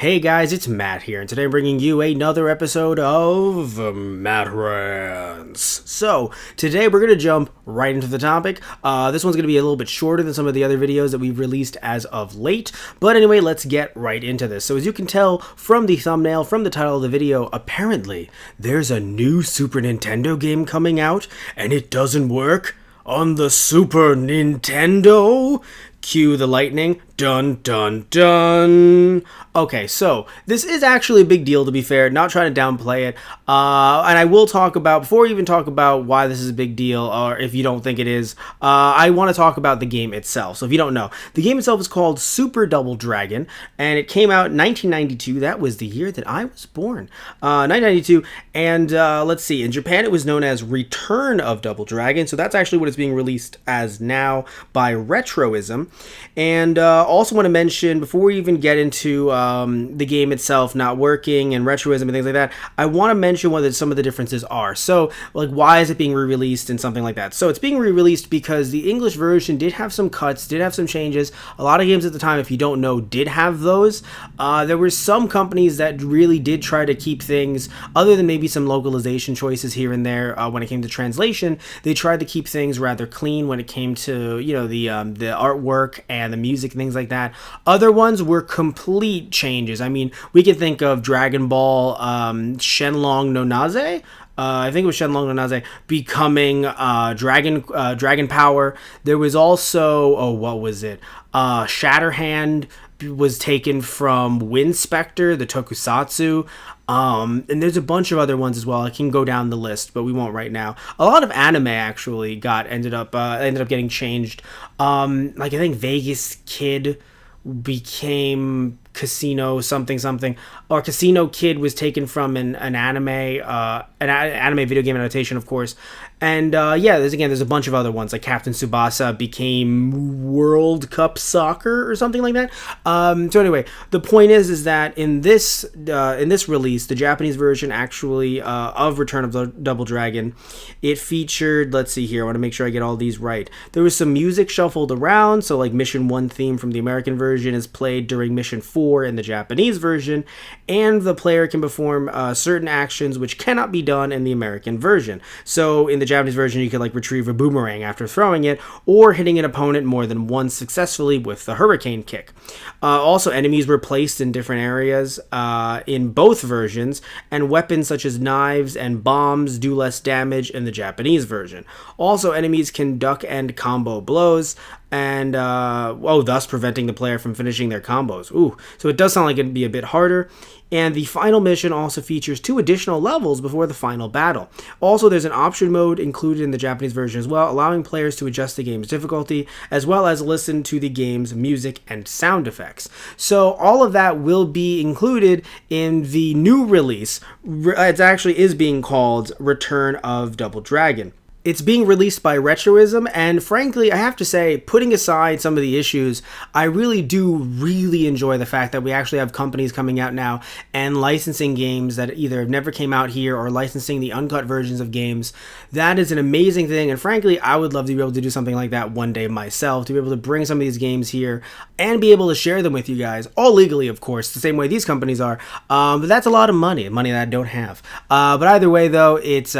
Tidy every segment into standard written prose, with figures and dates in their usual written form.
Hey guys, it's Matt here, and today I'm bringing you another episode of Matt Rants. So, today we're going to jump right into the topic. This one's going to be a little bit shorter than some of the other videos that we've released as of late. But anyway, let's get right into this. So as you can tell from the thumbnail, from the title of the video, apparently there's a new Super Nintendo game coming out, and it doesn't work on the Super Nintendo. Cue the lightning. Dun, dun, dun. Okay, so this is actually a big deal, to be fair. Not trying to downplay it. And I will talk about, before we even talk about why this is a big deal, or if you don't think it is, I want to talk about the game itself. So if you don't know, the game itself is called Super Double Dragon, and it came out in 1992. That was the year that I was born. 1992, and let's see, in Japan it was known as Return of Double Dragon, so that's actually what it's being released as now by Retroism. And also want to mention, before we even get into the game itself not working and Retroism and things like that, I want to mention what some of the differences are. So, like, why is it being re-released and something like that? So it's being re-released because the English version did have some cuts, did have some changes. A lot of games at the time, if you don't know, did have those. There were some companies that really did try to keep things, other than maybe some localization choices here and there when it came to translation, they tried to keep things rather clean when it came to, you know, the artwork and the music and things like that. Other ones were complete changes. I mean, we could think of Dragon Ball Shenlong no Naze. I think it was Shenlong no Naze becoming Dragon Power. There was also, what was it? Shatterhand was taken from Wind Spectre, the Tokusatsu. And there's a bunch of other ones as well. I can go down the list, but we won't right now. A lot of anime actually ended up getting changed. Like, I think Vegas Kid became Casino something, or Casino Kid was taken from an anime video game adaptation, of course. And yeah, there's a bunch of other ones, like Captain Tsubasa became World Cup Soccer or something like that. So anyway, the point is that in this release, the Japanese version actually of Return of the Double Dragon, it featured, let's see here, I want to make sure I get all these right. There was some music shuffled around, so like Mission 1 theme from the American version is played during Mission 4 in the Japanese version, and the player can perform certain actions which cannot be done in the American version. So in the Japanese version, you could like retrieve a boomerang after throwing it, or hitting an opponent more than once successfully with the hurricane kick. Also, enemies were placed in different areas in both versions, and weapons such as knives and bombs do less damage in the Japanese version. Also, enemies can duck and combo blows, and thus preventing the player from finishing their combos. Ooh, so it does sound like it'd be a bit harder. And the final mission also features 2 additional levels before the final battle. Also, there's an option mode included in the Japanese version as well, allowing players to adjust the game's difficulty, as well as listen to the game's music and sound effects. So all of that will be included in the new release. It actually is being called Return of Double Dragon. It's being released by Retroism, and frankly, I have to say, putting aside some of the issues, I really do enjoy the fact that we actually have companies coming out now and licensing games that either have never came out here or licensing the uncut versions of games. That is an amazing thing, and frankly, I would love to be able to do something like that one day myself, to be able to bring some of these games here and be able to share them with you guys, all legally, of course, the same way these companies are. But that's a lot of money that I don't have. But either way, though, it's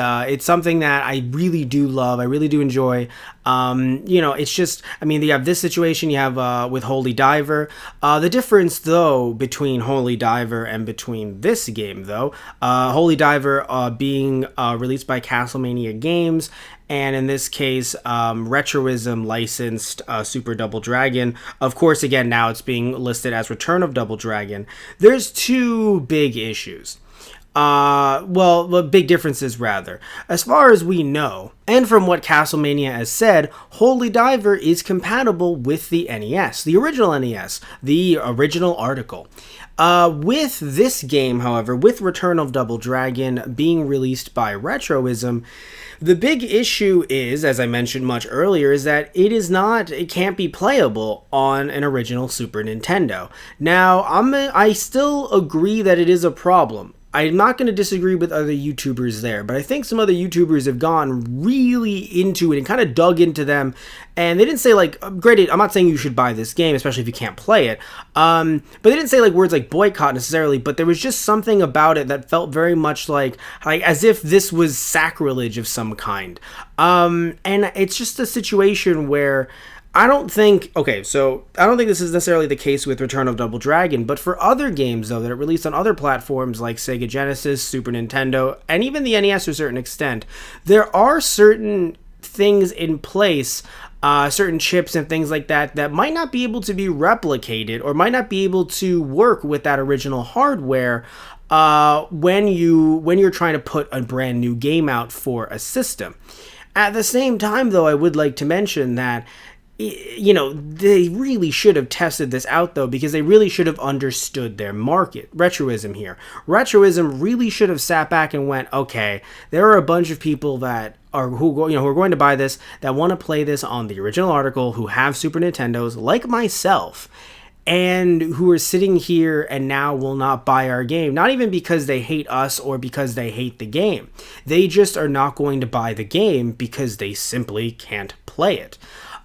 something that I really do love. I really do enjoy. You know, it's just, I mean, you have this situation, you have with Holy Diver. The difference, though, between Holy Diver and between this game, though, Holy Diver being released by Castlemania Games, and in this case, Retroism licensed Super Double Dragon. Of course, again, now it's being listed as Return of Double Dragon. There's 2 big issues. Big differences rather. As far as we know, and from what Castlemania has said, Holy Diver is compatible with the NES, the original NES, the original article. With this game, however, with Return of Double Dragon being released by Retroism, the big issue is, as I mentioned much earlier, is that it can't be playable on an original Super Nintendo. Now, I still agree that it is a problem. I'm not going to disagree with other YouTubers there, but I think some other YouTubers have gone really into it and kind of dug into them. And they didn't say, like, granted, I'm not saying you should buy this game, especially if you can't play it. But they didn't say, like, words like boycott necessarily, but there was just something about it that felt very much like as if this was sacrilege of some kind. And it's just a situation where I don't think this is necessarily the case with Return of Double Dragon, but for other games, though, that are released on other platforms like Sega Genesis, Super Nintendo, and even the NES to a certain extent, there are certain things in place, certain chips and things like that, that might not be able to be replicated or might not be able to work with that original hardware when you're trying to put a brand new game out for a system. At the same time, though, I would like to mention that they really should have tested this out, though, because they really should have understood their market. Retroism here. Retroism really should have sat back and went, okay, there are a bunch of people that who are going to buy this, that want to play this on the original article, who have Super Nintendos, like myself, and who are sitting here and now will not buy our game, not even because they hate us or because they hate the game. They just are not going to buy the game because they simply can't play it.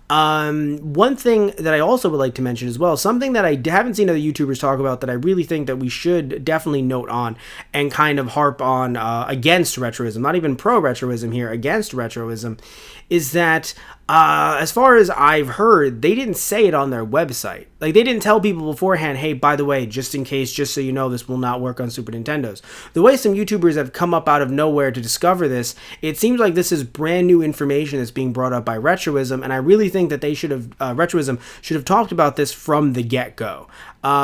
One thing that I also would like to mention as well, something that I haven't seen other YouTubers talk about that I really think that we should definitely note on and kind of harp on against retroism, not even pro-retroism here, against retroism, is that as far as I've heard, they didn't say it on their website. Like, they didn't tell people beforehand, hey, by the way, just in case, just so you know, this will not work on Super Nintendos. The way some YouTubers have come up out of nowhere to discover this, it seems like this is brand new information that's being brought up by Retroism, and I really think that they should have, Retroism should have talked about this from the get-go.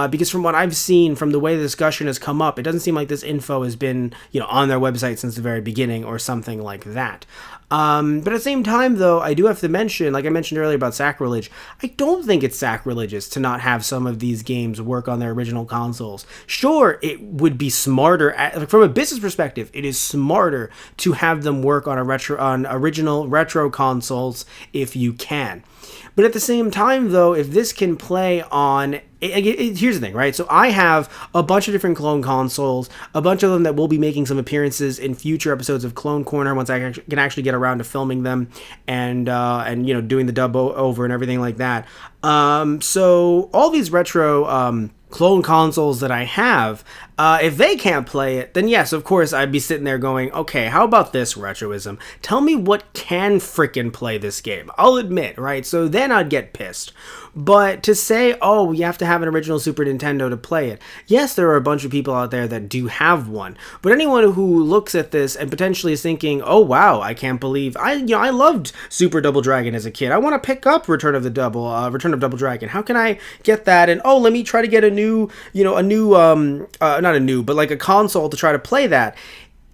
Because from what I've seen, from the way the discussion has come up, it doesn't seem like this info has been, on their website since the very beginning or something like that. But at the same time, though, I do have to mention, like I mentioned earlier about sacrilege, I don't think it's sacrilegious to not have some of these games work on their original consoles. Sure, it would be smarter, from a business perspective, it is smarter to have them work on original retro consoles if you can. But at the same time, though, if this can play on... here's the thing, right? So I have a bunch of different clone consoles, a bunch of them that will be making some appearances in future episodes of Clone Corner once I can actually get around to filming them and doing the dub over and everything like that. So all these retro clone consoles that I have, if they can't play it, then yes, of course, I'd be sitting there going, okay, how about this, Retroism? Tell me what can frickin' play this game. I'll admit, right? So then I'd get pissed. But to say, oh, you have to have an original Super Nintendo to play it. Yes, there are a bunch of people out there that do have one. But anyone who looks at this and potentially is thinking, oh, wow, I can't believe... I loved Super Double Dragon as a kid. I want to pick up Return of Double Dragon. How can I get that? And, oh, let me try to get a console to try to play that.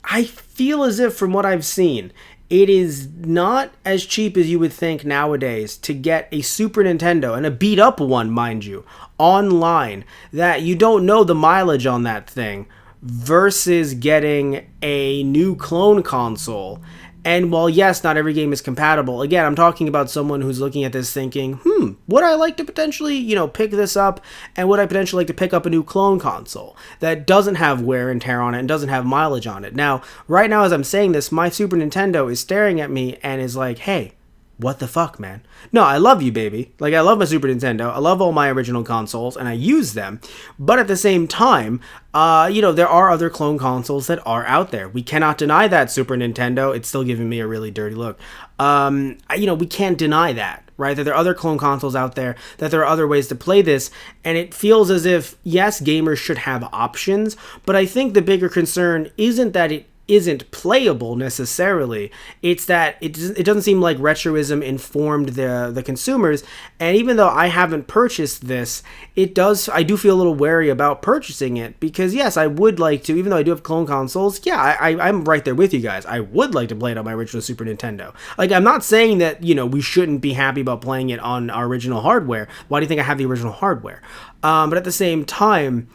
I feel as if, from what I've seen, it is not as cheap as you would think nowadays to get a Super Nintendo, and a beat-up one, mind you, online, that you don't know the mileage on that thing, versus getting a new clone console. And while, yes, not every game is compatible, again, I'm talking about someone who's looking at this thinking, would I like to potentially, pick this up, and would I potentially like to pick up a new clone console that doesn't have wear and tear on it and doesn't have mileage on it? Now, right now as I'm saying this, my Super Nintendo is staring at me and is like, hey, what the fuck, man? No, I love you, baby. Like, I love my Super Nintendo. I love all my original consoles, and I use them. But at the same time, there are other clone consoles that are out there. We cannot deny that, Super Nintendo. It's still giving me a really dirty look. We can't deny that, right? That there are other clone consoles out there, that there are other ways to play this, and it feels as if, yes, gamers should have options, but I think the bigger concern isn't that it isn't playable necessarily. It's that it doesn't seem like Retroism informed the consumers, and even though I haven't purchased this, I do feel a little wary about purchasing it, because yes, I would like to, even though I do have clone consoles, yeah, I'm right there with you guys. I would like to play it on my original Super Nintendo. Like, I'm not saying that, we shouldn't be happy about playing it on our original hardware. Why do you think I have the original hardware? But at the same time,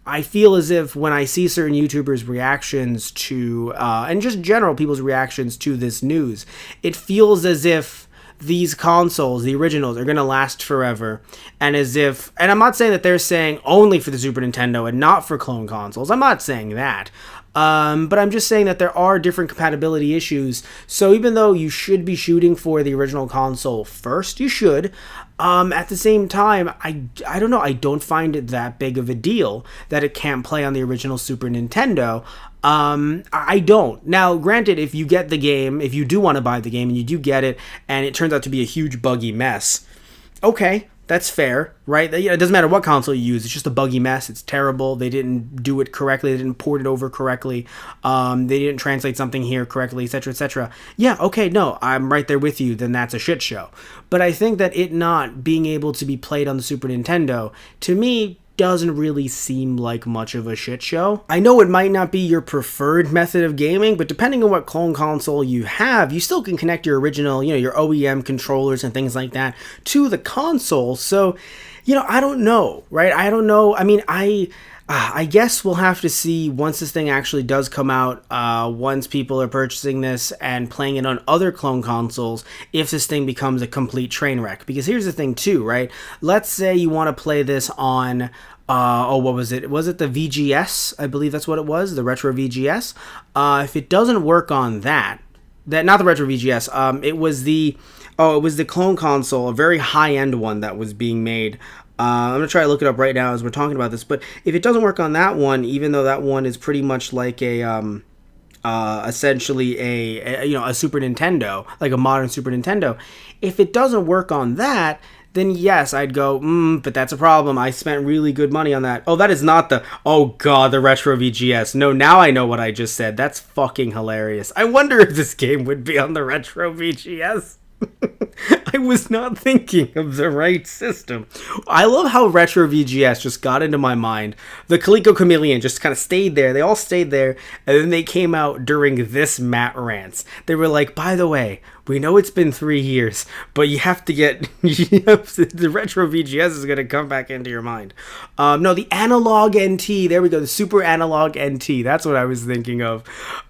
I feel as if when I see certain YouTubers' reactions to, and just general people's reactions to this news, it feels as if these consoles, the originals, are going to last forever. And I'm not saying that they're saying only for the Super Nintendo and not for clone consoles. I'm not saying that. But I'm just saying that there are different compatibility issues. So even though you should be shooting for the original console first, you should. At the same time, I don't know. I don't find it that big of a deal that it can't play on the original Super Nintendo. I don't. Now, granted, if you get the game, if you do want to buy the game and you do get it, and it turns out to be a huge buggy mess, okay, that's fair, right? It doesn't matter what console you use. It's just a buggy mess. It's terrible. They didn't do it correctly. They didn't port it over correctly. They didn't translate something here correctly, etc., etc. Yeah, okay, no, I'm right there with you. Then that's a shit show. But I think that it not being able to be played on the Super Nintendo, to me, doesn't really seem like much of a shit show. I know it might not be your preferred method of gaming, but depending on what clone console you have, you still can connect your original, your OEM controllers and things like that to the console. So, I don't know, right? I don't know. I mean, I guess we'll have to see once this thing actually does come out, once people are purchasing this and playing it on other clone consoles, if this thing becomes a complete train wreck. Because here's the thing too, right? Let's say you want to play this on, what was it? Was it the VGS? I believe that's what it was, the Retro VGS. If it doesn't work on that not the Retro VGS, it was the clone console, a very high-end one that was being made. I'm going to try to look it up right now as we're talking about this, but if it doesn't work on that one, even though that one is pretty much like essentially a Super Nintendo, like a modern Super Nintendo, if it doesn't work on that, then yes, I'd go, but that's a problem. I spent really good money on that. Oh, that is not the Retro VGS. No, now I know what I just said. That's fucking hilarious. I wonder if this game would be on the Retro VGS. I was not thinking of the right system. I love how Retro VGS just got into my mind. The Coleco Chameleon just kind of stayed there. They all stayed there, and then they came out during this Matt Rants. They were like, by the way, we know it's been 3 years, but you have to get... the Retro VGS is going to come back into your mind. No, the Analog NT. There we go. The Super Analog NT. That's what I was thinking of.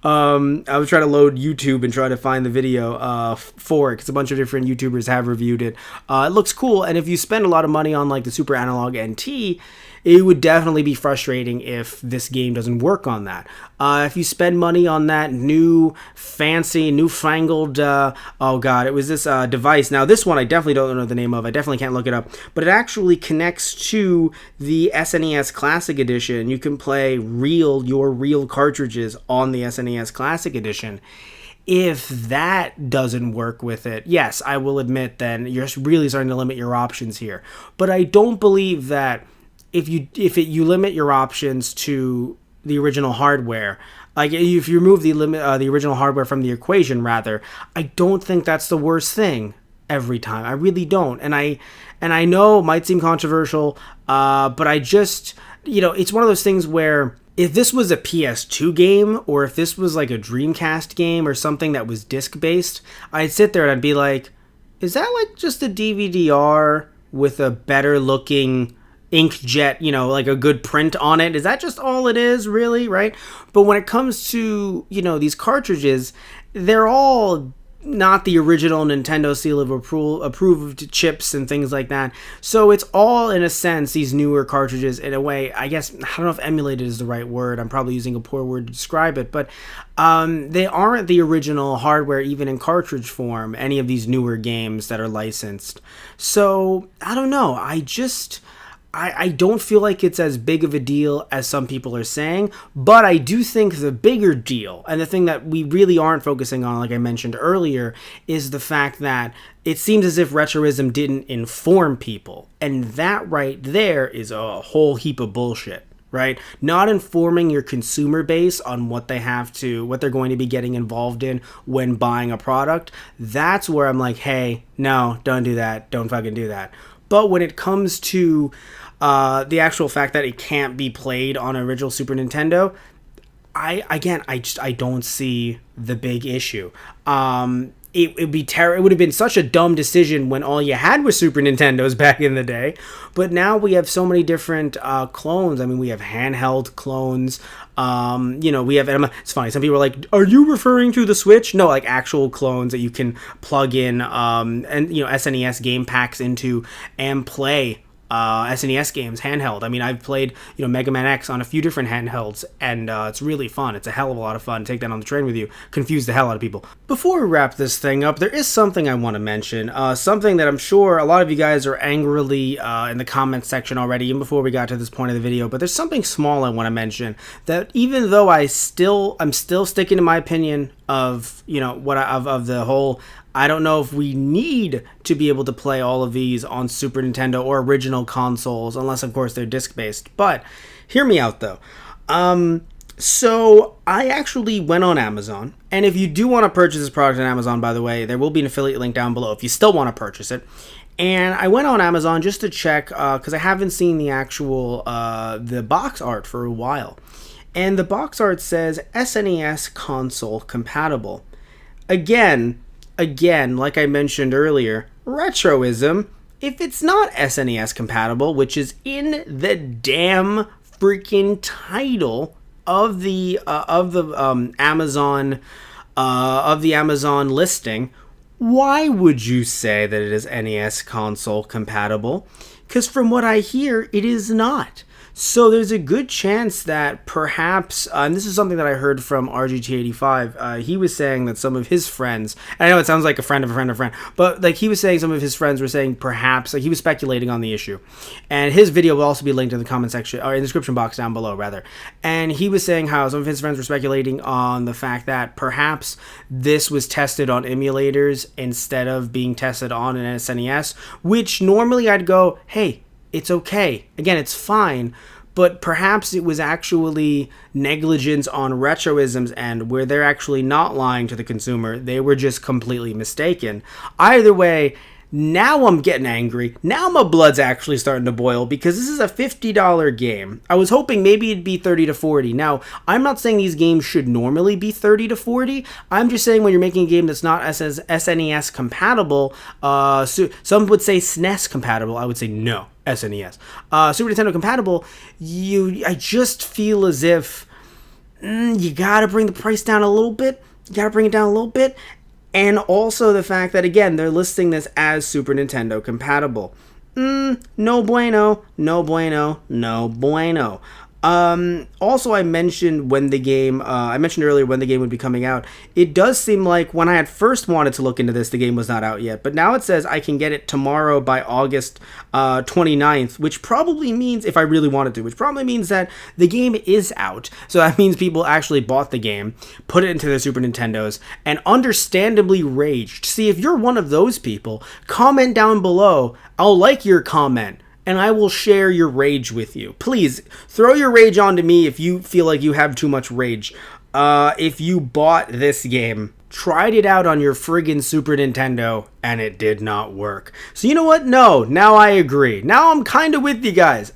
I was trying to load YouTube and try to find the video for it, because a bunch of different YouTubers have reviewed it. It looks cool, and if you spend a lot of money on like the Super Analog NT, it would definitely be frustrating if this game doesn't work on that. If you spend money on that new, fancy, newfangled, it was this device. Now, this one I definitely don't know the name of. I definitely can't look it up. But it actually connects to the SNES Classic Edition. You can play your real cartridges on the SNES Classic Edition. If that doesn't work with it, yes, I will admit then you're really starting to limit your options here. But I don't believe that if you limit your options to the original hardware, like if you remove the original hardware from the equation, rather, I don't think that's the worst thing every time. I really don't. And I know it might seem controversial, but I just, it's one of those things where if this was a PS2 game, or if this was like a Dreamcast game or something that was disc-based, I'd sit there and I'd be like, is that like just a DVD-R with a better looking inkjet, like a good print on it? Is that just all it is, really, right? But when it comes to, these cartridges, they're all not the original Nintendo seal of approved chips and things like that. So it's all, in a sense, these newer cartridges, in a way, I guess, I don't know if emulated is the right word. I'm probably using a poor word to describe it, but they aren't the original hardware, even in cartridge form, any of these newer games that are licensed. So, I don't know. I don't feel like it's as big of a deal as some people are saying, but I do think the bigger deal, and the thing that we really aren't focusing on, like I mentioned earlier, is the fact that it seems as if retroism didn't inform people, and that right there is a whole heap of bullshit. Right? Not informing your consumer base on what they're going to be getting involved in when buying a product. That's where I'm like, hey, no, don't do that. Don't fucking do that. But when it comes to the actual fact that it can't be played on original Super Nintendo, I don't see the big issue. it would be it would have been such a dumb decision when all you had was Super Nintendos back in the day. But now we have so many different clones. I mean, we have handheld clones. We have, it's funny, some people are like, are you referring to the Switch? No, like actual clones that you can plug in SNES game packs into and play SNES games handheld. I mean, I've played Mega Man X on a few different handhelds, and it's really fun. It's a hell of a lot of fun. Take that on the train with you. Confuse the hell out of people. Before we wrap this thing up, there is something I want to mention. Something that I'm sure a lot of you guys are angrily in the comments section already, even before we got to this point of the video. But there's something small I want to mention, that even though I'm still sticking to my opinion of of the whole, I don't know if we need to be able to play all of these on Super Nintendo or original consoles, unless, of course, they're disc-based. But hear me out, though. So I actually went on Amazon, and if you do want to purchase this product on Amazon, by the way, there will be an affiliate link down below if you still want to purchase it. And I went on Amazon just to check, because I haven't seen the actual the box art for a while. And the box art says SNES console compatible. Again, like I mentioned earlier, retroism. If it's not SNES compatible, which is in the damn freaking title of the Amazon listing, why would you say that it is NES console compatible? Because from what I hear, it is not. So there's a good chance that perhaps, and this is something that I heard from RGT85, he was saying that some of his friends, and I know it sounds like a friend of a friend of a friend, but like he was saying some of his friends were saying perhaps, like he was speculating on the issue. And his video will also be linked in the comment section, or in the description box down below, rather. And he was saying how some of his friends were speculating on the fact that perhaps this was tested on emulators instead of being tested on an SNES, which normally I'd go, hey, it's okay. Again, it's fine, but perhaps it was actually negligence on Retroism's end, where they're actually not lying to the consumer. They were just completely mistaken. Either way, now I'm getting angry. Now my blood's actually starting to boil, because this is a $50 game. I was hoping maybe it'd be 30 to 40. Now, I'm not saying these games should normally be 30 to 40. I'm just saying when you're making a game that's not SNES compatible, some would say SNES compatible. I would say no, SNES. Super Nintendo compatible, I just feel as if you gotta bring the price down a little bit. You gotta bring it down a little bit. And also the fact that, again, they're listing this as Super Nintendo compatible. No bueno, no bueno, no bueno. Also, I mentioned earlier when the game would be coming out. It does seem like when I had first wanted to look into this, the game was not out yet. But now it says I can get it tomorrow by August 29th, which probably means, if I really wanted to, which probably means that the game is out. So that means people actually bought the game, put it into their Super Nintendos, and understandably raged. See, if you're one of those people, comment down below. I'll like your comment, and I will share your rage with you. Please, throw your rage onto me if you feel like you have too much rage. If you bought this game, tried it out on your friggin' Super Nintendo, and it did not work. So you know what? No, now I agree. Now I'm kind of with you guys.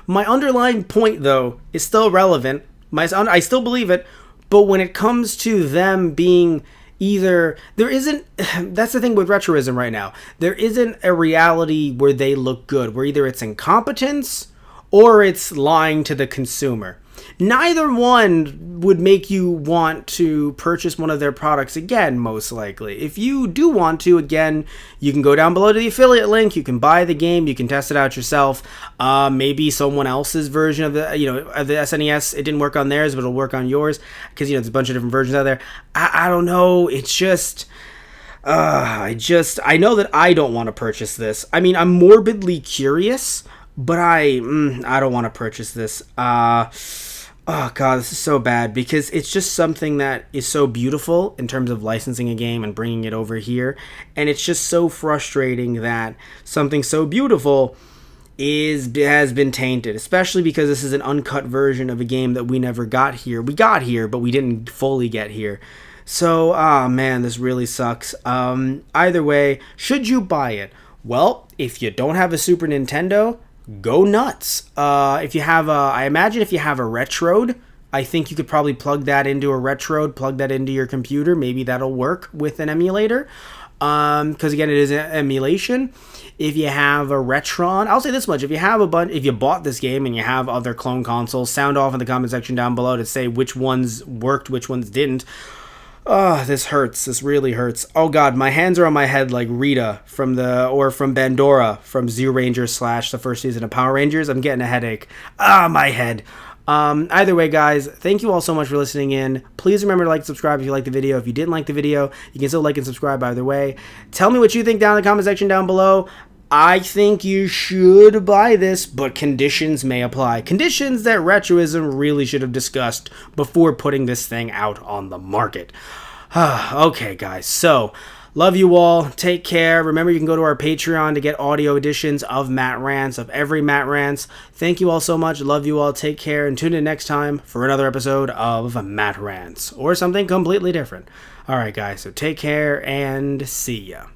My underlying point, though, is still relevant. I still believe it, but when it comes to them being that's the thing with Retroism right now. There isn't a reality where they look good, where either it's incompetence or it's lying to the consumer. Neither one would make you want to purchase one of their products again, most likely. If you do want to, again, you can go down below to the affiliate link. You can buy the game. You can test it out yourself. Maybe someone else's version of the SNES, it didn't work on theirs, but it'll work on yours, because there's a bunch of different versions out there. I don't know. It's just, I know that I don't want to purchase this. I mean, I'm morbidly curious, but I don't want to purchase this. Oh god, this is so bad, because it's just something that is so beautiful in terms of licensing a game and bringing it over here, and it's just so frustrating that something so beautiful has been tainted, especially because this is an uncut version of a game that we never got here. We got here, but we didn't fully get here. So, man, this really sucks. Either way, should you buy it? Well, if you don't have a Super Nintendo, go nuts. If you have I imagine if you have a Retroid, I think you could probably plug that into a Retrode, plug that into your computer. Maybe that'll work with an emulator. Because again, it is an emulation. If you have a Retron, I'll say this much: if you bought this game and you have other clone consoles, sound off in the comment section down below to say which ones worked, which ones didn't. Oh, this hurts. This really hurts. Oh god, my hands are on my head like Rita from Bandora from Zoo Rangers / the first season of Power Rangers. I'm getting a headache. My head. Either way, guys, thank you all so much for listening in. Please remember to like and subscribe if you liked the video. If you didn't like the video, you can still like and subscribe either way. Tell me what you think down in the comment section down below. I think you should buy this, but conditions may apply. Conditions that Retroism really should have discussed before putting this thing out on the market. Okay, guys, so love you all. Take care. Remember, you can go to our Patreon to get audio editions of Matt Rants, of every Matt Rants. Thank you all so much. Love you all. Take care, and tune in next time for another episode of Matt Rants, or something completely different. All right, guys, so take care, and see ya.